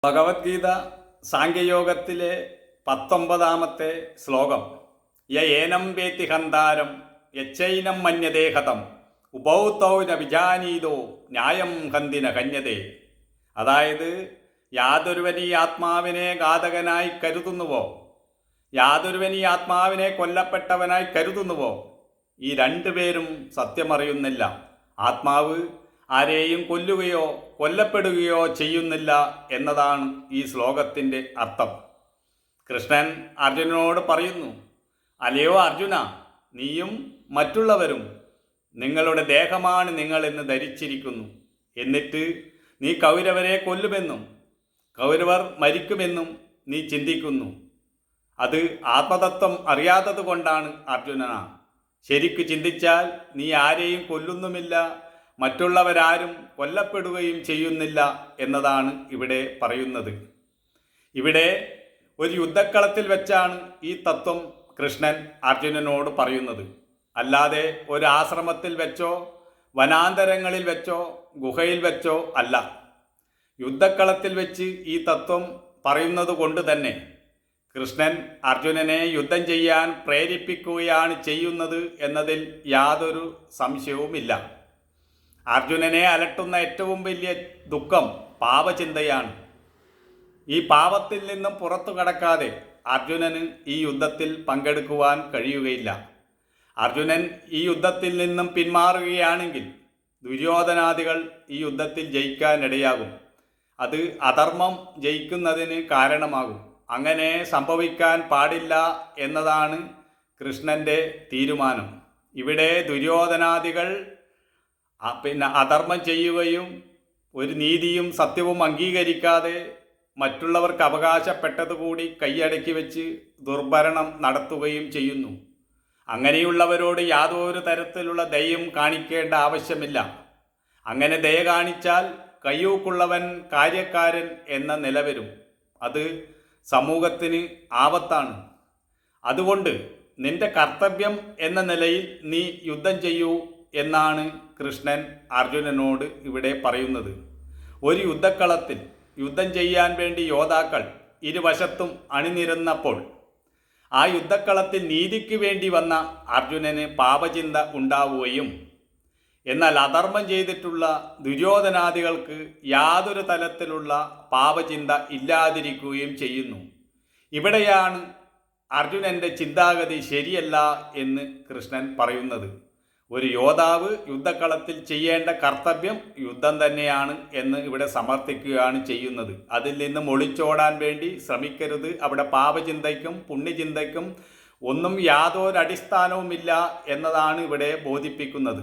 ഭഗവത്ഗീത സാഖ്യയോഗത്തിലെ 19-ാമത്തെ ശ്ലോകം. ഏനം വേത്തി ഹന്താരം യച്ചൈനം മന്യതേ ഹതം ഉഭൗതൗ ന വിജാനീതോ ന്യായം ഹന്തിന കന്യതേ. അതായത്, യാതൊരുവൻ ഈ ആത്മാവിനെ ഘാതകനായി കരുതുന്നുവോ, യാതൊരുവൻ ഈ ആത്മാവിനെ കൊല്ലപ്പെട്ടവനായി കരുതുന്നുവോ, ഈ രണ്ടുപേരും സത്യമറിയുന്നില്ല. ആത്മാവ് ആരെയും കൊല്ലുകയോ കൊല്ലപ്പെടുകയോ ചെയ്യുന്നില്ല എന്നതാണ് ഈ ശ്ലോകത്തിൻ്റെ അർത്ഥം. കൃഷ്ണൻ അർജുനനോട് പറയുന്നു, അല്ലയോ അർജുന, നീയും മറ്റുള്ളവരും നിങ്ങളുടെ ദേഹമാണ് നിങ്ങളെന്ന് ധരിച്ചിരിക്കുന്നു. എന്നിട്ട് നീ കൗരവരെ കൊല്ലുമെന്നും കൗരവർ മരിക്കുമെന്നും നീ ചിന്തിക്കുന്നു. അത് ആത്മതത്വം അറിയാത്തത് കൊണ്ടാണ് അർജുന. ശരിക്കു ചിന്തിച്ചാൽ നീ ആരെയും കൊല്ലുന്നുമില്ല, മറ്റുള്ളവരാരും കൊല്ലപ്പെടുകയും ചെയ്യുന്നില്ല എന്നതാണ് ഇവിടെ പറയുന്നത്. ഇവിടെ ഒരു യുദ്ധക്കളത്തിൽ വെച്ചാണ് ഈ തത്വം കൃഷ്ണൻ അർജുനനോട് പറയുന്നത്. അല്ലാതെ ഒരു ആശ്രമത്തിൽ വെച്ചോ വനാന്തരങ്ങളിൽ വെച്ചോ ഗുഹയിൽ വെച്ചോ അല്ല. യുദ്ധക്കളത്തിൽ വെച്ച് ഈ തത്വം പറയുന്നത് കൊണ്ട് തന്നെ കൃഷ്ണൻ അർജുനനെ യുദ്ധം ചെയ്യാൻ പ്രേരിപ്പിക്കുകയാണ് ചെയ്യുന്നത് എന്നതിൽ യാതൊരു സംശയവുമില്ല. അർജുനനെ അലട്ടുന്ന ഏറ്റവും വലിയ ദുഃഖം പാപചിന്തയാണ്. ഈ പാപത്തിൽ നിന്നും പുറത്തു കടക്കാതെ അർജുനന് ഈ യുദ്ധത്തിൽ പങ്കെടുക്കുവാൻ കഴിയുകയില്ല. അർജുനൻ ഈ യുദ്ധത്തിൽ നിന്നും പിന്മാറുകയാണെങ്കിൽ ദുര്യോധനാദികൾ ഈ യുദ്ധത്തിൽ ജയിക്കാനിടയാകും. അത് അധർമ്മം ജയിക്കുന്നതിന് കാരണമാകും. അങ്ങനെ സംഭവിക്കാൻ പാടില്ല എന്നതാണ് കൃഷ്ണൻ്റെ തീരുമാനം. ഇവിടെ ദുര്യോധനാദികൾ അധർമ്മം ചെയ്യുകയും ഒരു നീതിയും സത്യവും അംഗീകരിക്കാതെ മറ്റുള്ളവർക്ക് അവകാശപ്പെട്ടതുകൂടി കൈയടക്കി വെച്ച് ദുർഭരണം നടത്തുകയും ചെയ്യുന്നു. അങ്ങനെയുള്ളവരോട് യാതൊരു തരത്തിലുള്ള ദയയും കാണിക്കേണ്ട ആവശ്യമില്ല. അങ്ങനെ ദയ കാണിച്ചാൽ കയ്യൂക്കുള്ളവൻ കാര്യക്കാരൻ എന്ന നില വരും. അത് സമൂഹത്തിന് ആപത്താണ്. അതുകൊണ്ട് നിന്റെ കർത്തവ്യം എന്ന നിലയിൽ നീ യുദ്ധം ചെയ്യൂ എന്നാണ് കൃഷ്ണൻ അർജുനനോട് ഇവിടെ പറയുന്നത്. ഒരു യുദ്ധക്കളത്തിൽ യുദ്ധം ചെയ്യാൻ വേണ്ടി യോദ്ധാക്കൾ ഇരുവശത്തും അണിനിരന്നപ്പോൾ ആ യുദ്ധക്കളത്തിൽ നീതിക്ക് വേണ്ടി വന്ന അർജുനന് പാപചിന്ത ഉണ്ടാവുകയും എന്നാൽ അധർമ്മം ചെയ്തിട്ടുള്ള ദുര്യോധനാദികൾക്ക് യാതൊരു തലത്തിലുള്ള പാപചിന്ത ഇല്ലാതിരിക്കുകയും ചെയ്യുന്നു. ഇവിടെയാണ് അർജുനൻ്റെ ചിന്താഗതി ശരിയല്ല എന്ന് കൃഷ്ണൻ പറയുന്നത്. ഒരു യോദ്ധാവ് യുദ്ധക്കളത്തിൽ ചെയ്യേണ്ട കർത്തവ്യം യുദ്ധം തന്നെയാണ് എന്ന് ഇവിടെ സമർത്ഥിക്കുകയാണ് ചെയ്യുന്നത്. അതിൽ നിന്നും ഒളിച്ചോടാൻ വേണ്ടി ശ്രമിക്കരുത്. അവിടെ പാപചിന്തയ്ക്കും പുണ്യചിന്തയ്ക്കും ഒന്നും യാതൊരു അടിസ്ഥാനവുമില്ല എന്നതാണ് ഇവിടെ ബോധിപ്പിക്കുന്നത്.